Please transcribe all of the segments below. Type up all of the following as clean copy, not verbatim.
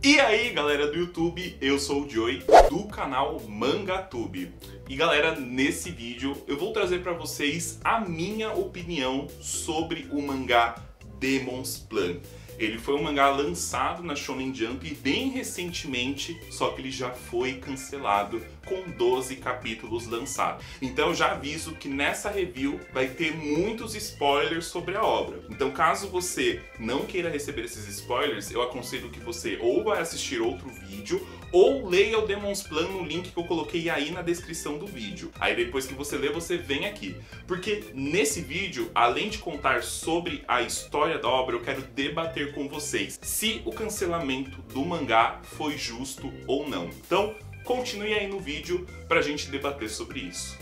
E aí galera do YouTube, eu sou o Joey do canal Mangatube. E galera, nesse vídeo eu vou trazer pra vocês a minha opinião sobre o mangá Demon's Plan. Ele foi um mangá lançado na Shonen Jump bem recentemente, só que ele já foi cancelado com 12 capítulos lançados. Então eu já aviso que nessa review vai ter muitos spoilers sobre a obra. Então caso você não queira receber esses spoilers, eu aconselho que você ou vai assistir outro vídeo ou leia o Demon's Plan no link que eu coloquei aí na descrição do vídeo. Aí depois que você ler, você vem aqui. Porque nesse vídeo, além de contar sobre a história da obra, eu quero debater com vocês se o cancelamento do mangá foi justo ou não. Então, continue aí no vídeo pra gente debater sobre isso.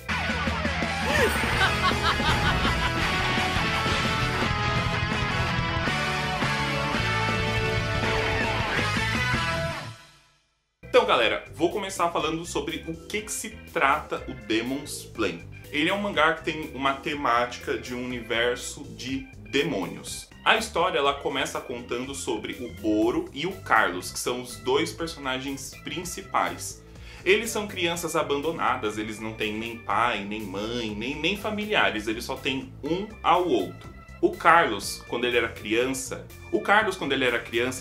Então galera, vou começar falando sobre o que se trata o Demon's Plan. Ele é um mangá que tem uma temática de um universo de demônios. A história ela começa contando sobre o Boro e o Carlos, que são os dois personagens principais. Eles são crianças abandonadas, eles não têm nem pai, nem mãe, nem familiares, eles só têm um ao outro. O Carlos, quando ele era criança,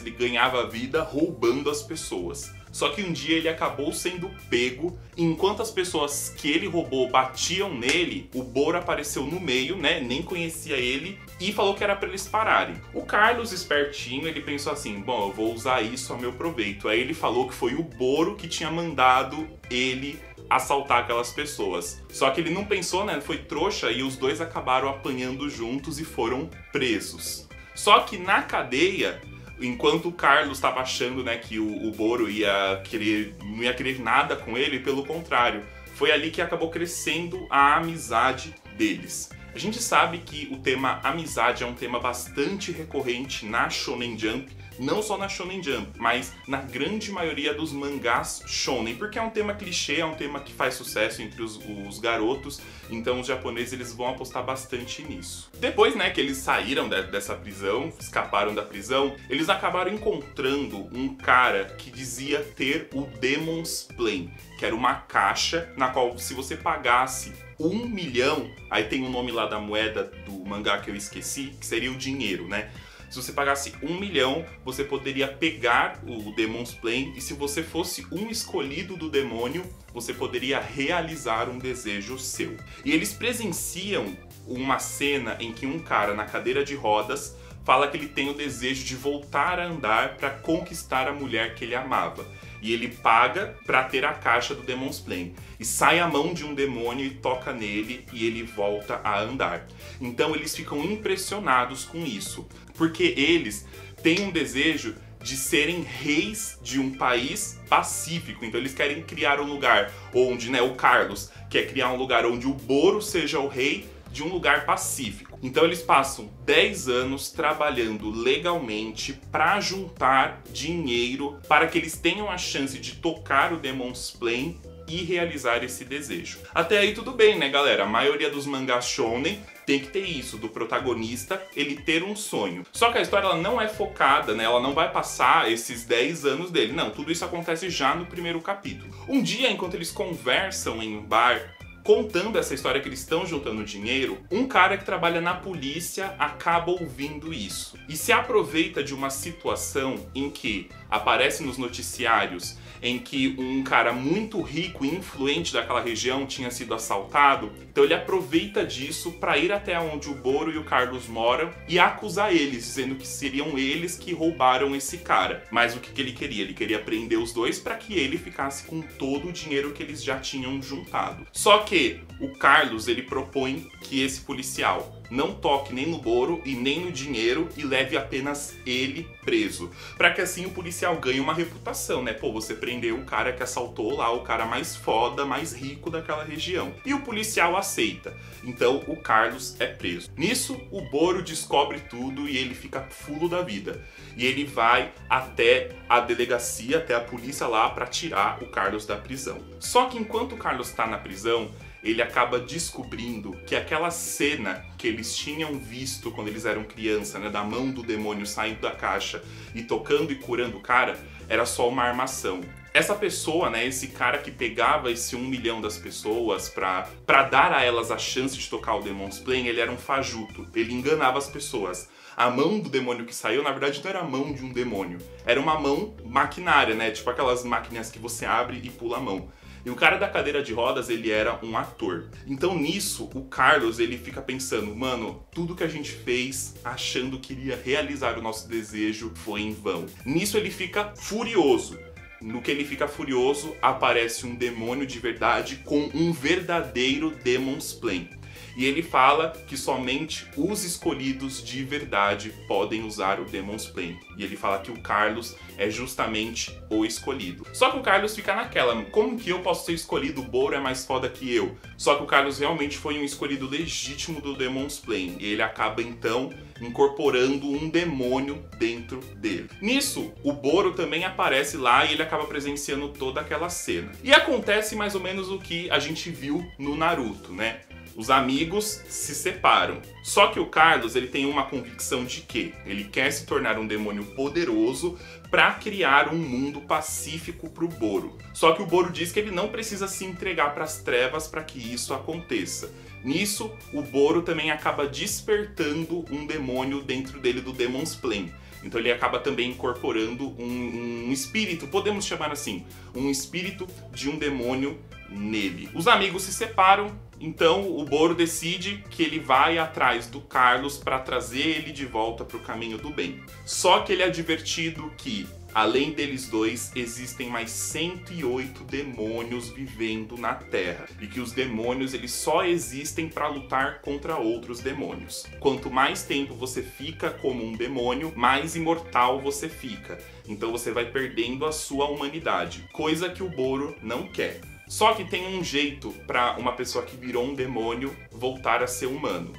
ele ganhava a vida roubando as pessoas. Só que um dia ele acabou sendo pego, e enquanto as pessoas que ele roubou batiam nele, o Boro apareceu no meio, né, nem conhecia ele, e falou que era pra eles pararem. O Carlos, espertinho, ele pensou assim, bom, eu vou usar isso a meu proveito. Aí ele falou que foi o Boro que tinha mandado ele assaltar aquelas pessoas. Só que ele não pensou, né, foi trouxa, e os dois acabaram apanhando juntos e foram presos. Só que na cadeia, enquanto o Carlos estava achando, né, que o Boro não ia querer nada com ele, pelo contrário, foi ali que acabou crescendo a amizade deles. A gente sabe que o tema amizade é um tema bastante recorrente na Shonen Jump, não só na Shonen Jump, mas na grande maioria dos mangás shonen, porque é um tema clichê, é um tema que faz sucesso entre os garotos, então os japoneses eles vão apostar bastante nisso. Depois, né, que eles saíram dessa prisão, escaparam da prisão, eles acabaram encontrando um cara que dizia ter o Demon's Plan, que era uma caixa na qual, se você pagasse 1 milhão, aí tem o nome lá da moeda do mangá que eu esqueci, que seria o dinheiro, né? Se você pagasse 1 milhão, você poderia pegar o Demon's Plan, e se você fosse um escolhido do demônio, você poderia realizar um desejo seu. E eles presenciam uma cena em que um cara na cadeira de rodas fala que ele tem o desejo de voltar a andar para conquistar a mulher que ele amava. E ele paga para ter a caixa do Demon's Plan. E sai a mão de um demônio e toca nele e ele volta a andar. Então eles ficam impressionados com isso, porque eles têm um desejo de serem reis de um país pacífico. Então eles querem criar um lugar onde, né, o Carlos quer criar um lugar onde o Boro seja o rei de um lugar pacífico. Então eles passam 10 anos trabalhando legalmente para juntar dinheiro para que eles tenham a chance de tocar o Demon's Plan e realizar esse desejo. Até aí tudo bem, né, galera? A maioria dos mangás shonen tem que ter isso, do protagonista ele ter um sonho. Só que a história ela não é focada, né? Ela não vai passar esses 10 anos dele. Não, tudo isso acontece já no primeiro capítulo. Um dia, enquanto eles conversam em um bar, contando essa história que eles estão juntando dinheiro, um cara que trabalha na polícia acaba ouvindo isso e se aproveita de uma situação em que aparece nos noticiários em que um cara muito rico e influente daquela região tinha sido assaltado. Então ele aproveita disso para ir até onde o Boro e o Carlos moram e acusar eles, dizendo que seriam eles que roubaram esse cara. Mas o que ele queria? Ele queria prender os dois para que ele ficasse com todo o dinheiro que eles já tinham juntado. Só que o Carlos ele propõe que esse policial não toque nem no Boro e nem no dinheiro e leve apenas ele preso. Pra que assim o policial ganhe uma reputação, né? Pô, você prendeu o cara que assaltou lá, o cara mais foda, mais rico daquela região. E o policial aceita. Então o Carlos é preso. Nisso, o Boro descobre tudo e ele fica fulo da vida. E ele vai até a delegacia, até a polícia lá pra tirar o Carlos da prisão. Só que enquanto o Carlos tá na prisão, ele acaba descobrindo que aquela cena que eles tinham visto quando eles eram criança, né, da mão do demônio saindo da caixa e tocando e curando o cara, era só uma armação. Essa pessoa, né, esse cara que pegava esse 1 milhão das pessoas pra dar a elas a chance de tocar o Demon's Plane, ele era um fajuto, ele enganava as pessoas. A mão do demônio que saiu, na verdade, não era a mão de um demônio, era uma mão maquinária, né, tipo aquelas máquinas que você abre e pula a mão. E o cara da cadeira de rodas, ele era um ator. Então nisso, o Carlos, ele fica pensando, mano, tudo que a gente fez achando que iria realizar o nosso desejo foi em vão. Nisso ele fica furioso. No que ele fica furioso, aparece um demônio de verdade com um verdadeiro Demon's Plane. E ele fala que somente os escolhidos de verdade podem usar o Demon's Plane. E ele fala que o Carlos é justamente o escolhido. Só que o Carlos fica naquela, como que eu posso ser escolhido? O Boro é mais foda que eu. Só que o Carlos realmente foi um escolhido legítimo do Demon's Plane. E ele acaba então incorporando um demônio dentro dele. Nisso, o Boro também aparece lá e ele acaba presenciando toda aquela cena. E acontece mais ou menos o que a gente viu no Naruto, né? Os amigos se separam. Só que o Carlos, ele tem uma convicção de que ele quer se tornar um demônio poderoso para criar um mundo pacífico para o Boro. Só que o Boro diz que ele não precisa se entregar para as trevas para que isso aconteça. Nisso, o Boro também acaba despertando um demônio dentro dele do Demon's Plane. Então ele acaba também incorporando um espírito, podemos chamar assim, um espírito de um demônio nele. Os amigos se separam, então o Boro decide que ele vai atrás do Carlos para trazer ele de volta para o caminho do bem. Só que ele é advertido que, além deles dois, existem mais 108 demônios vivendo na Terra. E que os demônios eles só existem para lutar contra outros demônios. Quanto mais tempo você fica como um demônio, mais imortal você fica. Então você vai perdendo a sua humanidade. Coisa que o Boro não quer. Só que tem um jeito para uma pessoa que virou um demônio voltar a ser humano.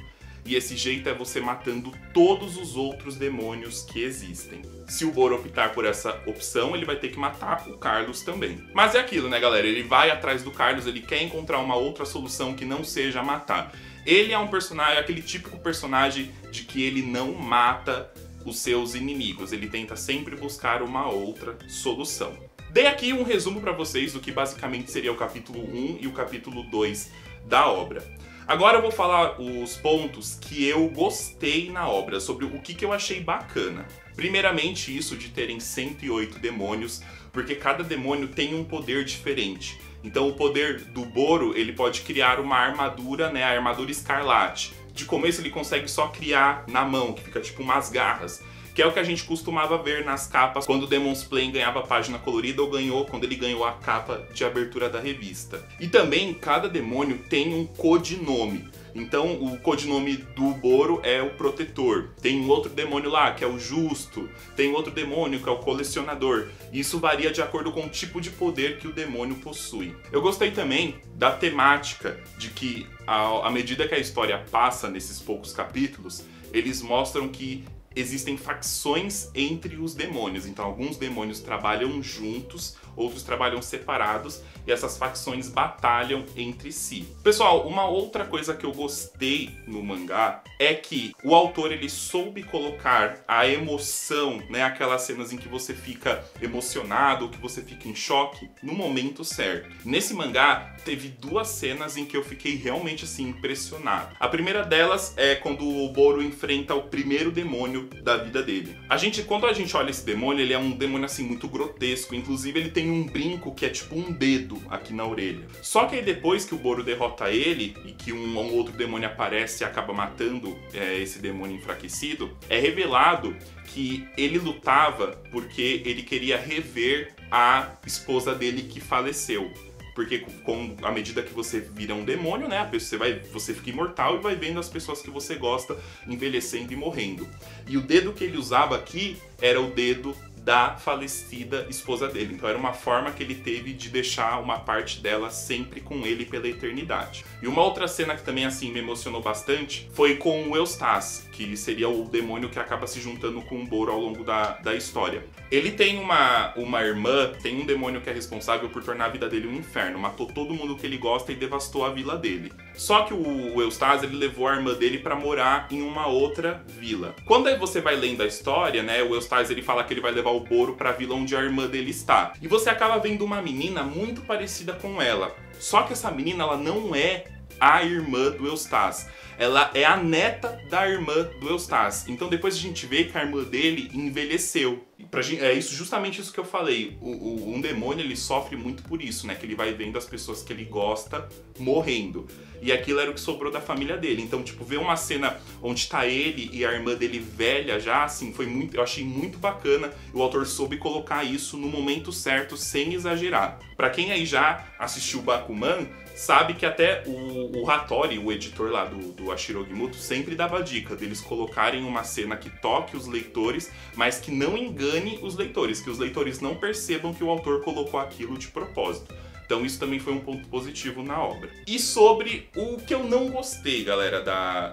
E esse jeito é você matando todos os outros demônios que existem. Se o Boro optar por essa opção, ele vai ter que matar o Carlos também. Mas é aquilo, né, galera? Ele vai atrás do Carlos, ele quer encontrar uma outra solução que não seja matar. Ele é um personagem, aquele típico personagem de que ele não mata os seus inimigos. Ele tenta sempre buscar uma outra solução. Dei aqui um resumo para vocês do que basicamente seria o capítulo 1 e o capítulo 2 da obra. Agora eu vou falar os pontos que eu gostei na obra, sobre o que eu achei bacana. Primeiramente isso de terem 108 demônios, porque cada demônio tem um poder diferente. Então o poder do Boro, ele pode criar uma armadura, né, a armadura escarlate. De começo ele consegue só criar na mão, que fica tipo umas garras. Que é o que a gente costumava ver nas capas quando o Demon's Plane ganhava página colorida ou quando ele ganhou a capa de abertura da revista. E também cada demônio tem um codinome. Então o codinome do Boro é o Protetor. Tem um outro demônio lá que é o Justo. Tem outro demônio que é o Colecionador. Isso varia de acordo com o tipo de poder que o demônio possui. Eu gostei também da temática de que à medida que a história passa nesses poucos capítulos, eles mostram que existem facções entre os demônios. Então alguns demônios trabalham juntos, outros trabalham separados, e essas facções batalham entre si. Pessoal, uma outra coisa que eu gostei no mangá é que o autor ele soube colocar a emoção, né, aquelas cenas em que você fica emocionado, que você fica em choque, no momento certo. Nesse mangá teve duas cenas em que eu fiquei realmente assim impressionado. A primeira delas é quando o Boro enfrenta o primeiro demônio da vida dele. Quando a gente olha esse demônio, ele é um demônio assim muito grotesco, inclusive ele tem um brinco que é tipo um dedo aqui na orelha. Só que aí depois que o Boro derrota ele e que um outro demônio aparece e acaba matando esse demônio enfraquecido, é revelado que ele lutava porque ele queria rever a esposa dele que faleceu. Porque à medida que você vira um demônio, né, você fica imortal e vai vendo as pessoas que você gosta envelhecendo e morrendo. E o dedo que ele usava aqui era o dedo da falecida esposa dele. Então era uma forma que ele teve de deixar uma parte dela sempre com ele pela eternidade. E uma outra cena que também assim me emocionou bastante foi com o Eustace, que seria o demônio que acaba se juntando com o Boro ao longo da história. Ele tem uma irmã, tem um demônio que é responsável por tornar a vida dele um inferno. Matou todo mundo que ele gosta e devastou a vila dele. Só que o Eustace, ele levou a irmã dele pra morar em uma outra vila. Quando aí você vai lendo a história, né, o Eustace, ele fala que ele vai levar o Boro pra vila onde a irmã dele está. E você acaba vendo uma menina muito parecida com ela. Só que essa menina, ela não é a irmã do Eustace. Ela é a neta da irmã do Eustace. Então depois a gente vê que a irmã dele envelheceu. É isso, justamente isso que eu falei. Um demônio, ele sofre muito por isso, né? Que ele vai vendo as pessoas que ele gosta morrendo. E aquilo era o que sobrou da família dele. Então, tipo, ver uma cena onde tá ele e a irmã dele velha já, assim, foi muito... Eu achei muito bacana. O autor soube colocar isso no momento certo, sem exagerar. Pra quem aí já assistiu Bakuman, sabe que até o Hattori, o editor lá do Ashiro Ogimoto, sempre dava dica deles colocarem uma cena que toque os leitores, mas que não engane os leitores, que os leitores não percebam que o autor colocou aquilo de propósito. Então isso também foi um ponto positivo na obra. E sobre o que eu não gostei, galera,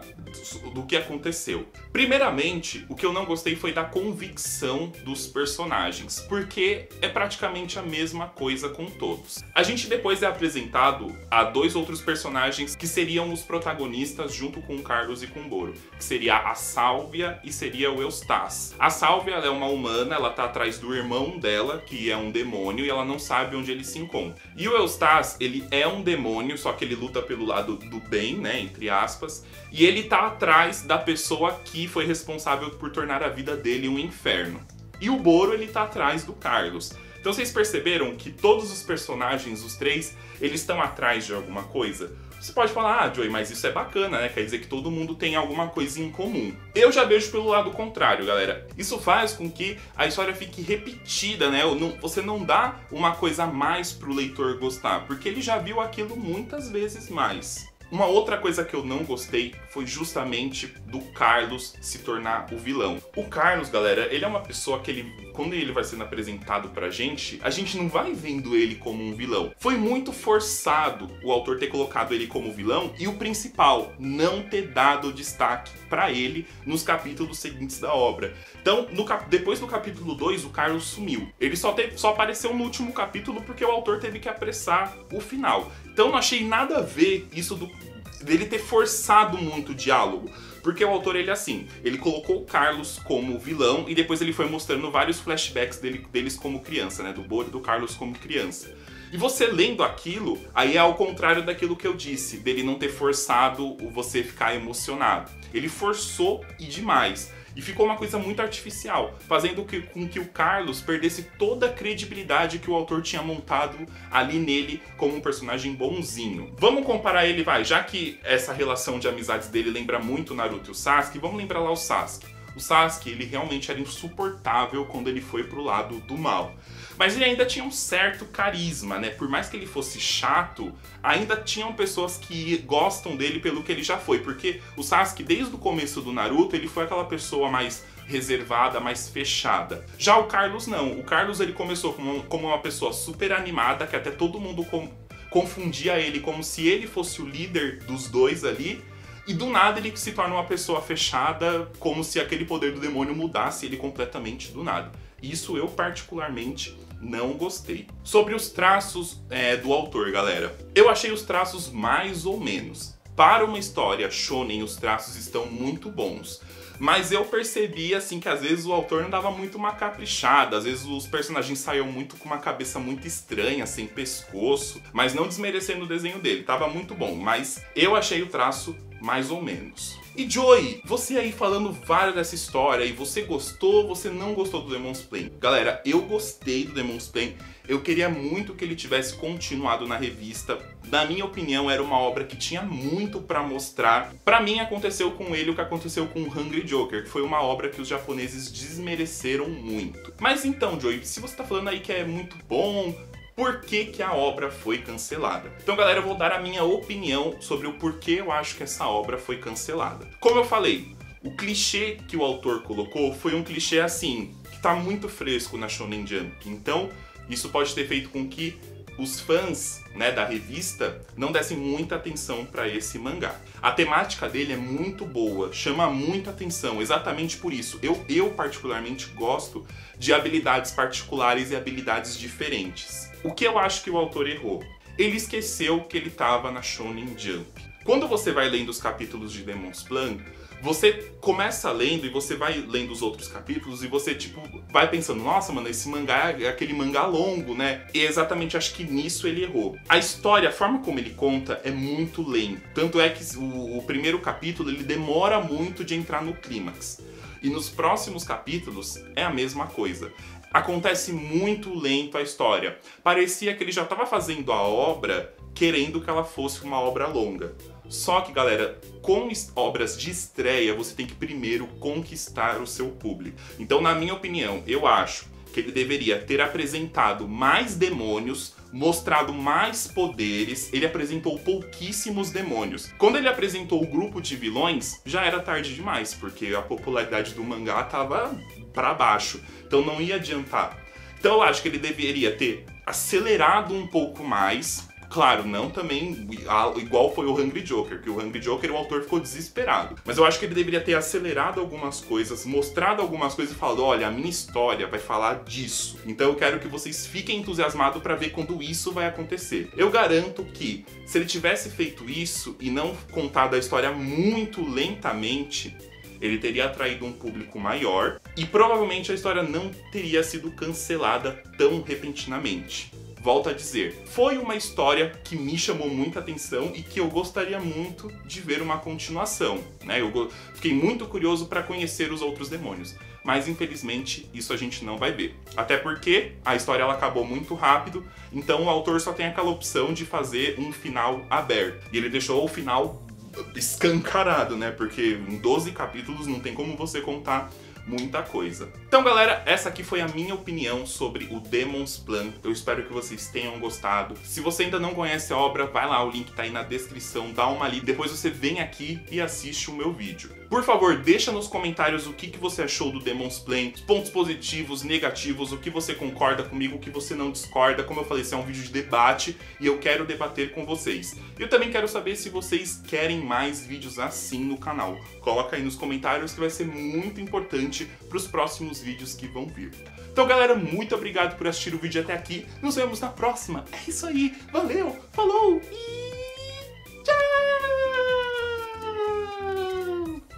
do que aconteceu. Primeiramente, o que eu não gostei foi da convicção dos personagens, porque é praticamente a mesma coisa com todos. A gente depois é apresentado a dois outros personagens que seriam os protagonistas junto com o Carlos e com o Boro, que seria a Sálvia e seria o Eustace. A Sálvia, ela é uma humana, ela tá atrás do irmão dela, que é um demônio, e ela não sabe onde ele se encontra. E o Eustace, ele é um demônio, só que ele luta pelo lado do bem, né, entre aspas, e ele tá atrás da pessoa que foi responsável por tornar a vida dele um inferno. E o Boro, ele tá atrás do Carlos. Então vocês perceberam que todos os personagens, os três, eles estão atrás de alguma coisa? Você pode falar, ah, Joey, mas isso é bacana, né? Quer dizer que todo mundo tem alguma coisa em comum. Eu já vejo pelo lado contrário, galera. Isso faz com que a história fique repetida, né? Você não dá uma coisa a mais pro leitor gostar, porque ele já viu aquilo muitas vezes mais. Uma outra coisa que eu não gostei foi justamente do Carlos se tornar o vilão. O Carlos, galera, ele é uma pessoa que quando ele vai sendo apresentado pra gente, a gente não vai vendo ele como um vilão. Foi muito forçado o autor ter colocado ele como vilão e o principal, não ter dado destaque pra ele nos capítulos seguintes da obra. Então, depois do capítulo 2, o Carlos sumiu. Ele só apareceu no último capítulo porque o autor teve que apressar o final. Então não achei nada a ver isso dele ter forçado muito o diálogo. Porque o autor, ele colocou o Carlos como vilão e depois ele foi mostrando vários flashbacks deles como criança, né? Do Boro e do Carlos como criança. E você lendo aquilo, aí é ao contrário daquilo que eu disse, dele não ter forçado você ficar emocionado. Ele forçou e demais. E ficou uma coisa muito artificial, fazendo com que o Carlos perdesse toda a credibilidade que o autor tinha montado ali nele como um personagem bonzinho. Vamos comparar ele, já que essa relação de amizades dele lembra muito Naruto e o Sasuke, vamos lembrar lá o Sasuke. O Sasuke, ele realmente era insuportável quando ele foi pro lado do mal. Mas ele ainda tinha um certo carisma, né? Por mais que ele fosse chato, ainda tinham pessoas que gostam dele pelo que ele já foi. Porque o Sasuke, desde o começo do Naruto, ele foi aquela pessoa mais reservada, mais fechada. Já o Carlos não. O Carlos, ele começou como uma pessoa super animada, que até todo mundo confundia ele como se ele fosse o líder dos dois ali. E do nada ele se torna uma pessoa fechada, como se aquele poder do demônio mudasse ele completamente do nada. Isso eu particularmente não gostei. Sobre os traços do autor, galera. Eu achei os traços mais ou menos. Para uma história shonen, os traços estão muito bons. Mas eu percebi, assim, que às vezes o autor não dava muito uma caprichada. Às vezes os personagens saíam muito com uma cabeça muito estranha, sem pescoço. Mas não desmerecendo o desenho dele, tava muito bom. Mas eu achei o traço mais ou menos. E Joey, você aí falando várias dessa história, e você gostou, você não gostou do Demon's Plain? Galera, eu gostei do Demon's Plain, eu queria muito que ele tivesse continuado na revista. Na minha opinião, era uma obra que tinha muito pra mostrar. Pra mim, aconteceu com ele o que aconteceu com Hungry Joker, que foi uma obra que os japoneses desmereceram muito. Mas então, Joey, se você tá falando aí que é muito bom, por que a obra foi cancelada? Então, galera, eu vou dar a minha opinião sobre o porquê eu acho que essa obra foi cancelada. Como eu falei, o clichê que o autor colocou foi um clichê assim, que tá muito fresco na Shonen Jump. Então, isso pode ter feito com que os fãs, né, da revista não dessem muita atenção para esse mangá. A temática dele é muito boa, chama muita atenção, exatamente por isso. Eu particularmente gosto de habilidades particulares e habilidades diferentes. O que eu acho que o autor errou? Ele esqueceu que ele estava na Shonen Jump. Quando você vai lendo os capítulos de Demon's Plan, você começa lendo e você vai lendo os outros capítulos e você, tipo, vai pensando, nossa, mano, esse mangá é aquele mangá longo, né? E exatamente acho que nisso ele errou. A história, a forma como ele conta é muito lenta. Tanto é que o primeiro capítulo, ele demora muito de entrar no clímax. E nos próximos capítulos é a mesma coisa. Acontece muito lento a história. Parecia que ele já estava fazendo a obra querendo que ela fosse uma obra longa. Só que, galera, com obras de estreia, você tem que primeiro conquistar o seu público. Então, na minha opinião, eu acho que ele deveria ter apresentado mais demônios, mostrado mais poderes. Ele apresentou pouquíssimos demônios. Quando ele apresentou o grupo de vilões, já era tarde demais, porque a popularidade do mangá tava para baixo. Então não ia adiantar. Então eu acho que ele deveria ter acelerado um pouco mais. Claro, não também igual foi o Hungry Joker, que o Hungry Joker o autor ficou desesperado. Mas eu acho que ele deveria ter acelerado algumas coisas, mostrado algumas coisas e falado, olha, a minha história vai falar disso. Então eu quero que vocês fiquem entusiasmados para ver quando isso vai acontecer. Eu garanto que se ele tivesse feito isso e não contado a história muito lentamente, ele teria atraído um público maior e provavelmente a história não teria sido cancelada tão repentinamente. Volto a dizer, foi uma história que me chamou muita atenção e que eu gostaria muito de ver uma continuação, né? Eu fiquei muito curioso para conhecer os outros demônios, mas infelizmente isso a gente não vai ver. Até porque a história ela acabou muito rápido, então o autor só tem aquela opção de fazer um final aberto. E ele deixou o final escancarado, né? Porque em 12 capítulos não tem como você contar muita coisa. Então, galera, essa aqui foi a minha opinião sobre o Demon's Plan. Eu espero que vocês tenham gostado. Se você ainda não conhece a obra, vai lá, o link tá aí na descrição, dá uma lida. Depois você vem aqui e assiste o meu vídeo. Por favor, deixa nos comentários o que você achou do Demon's Plan, pontos positivos, negativos, o que você concorda comigo, o que você não discorda. Como eu falei, esse é um vídeo de debate e eu quero debater com vocês. E eu também quero saber se vocês querem mais vídeos assim no canal. Coloca aí nos comentários que vai ser muito importante para os próximos vídeos que vão vir. Então, galera, muito obrigado por assistir o vídeo até aqui. Nos vemos na próxima. É isso aí. Valeu, falou e...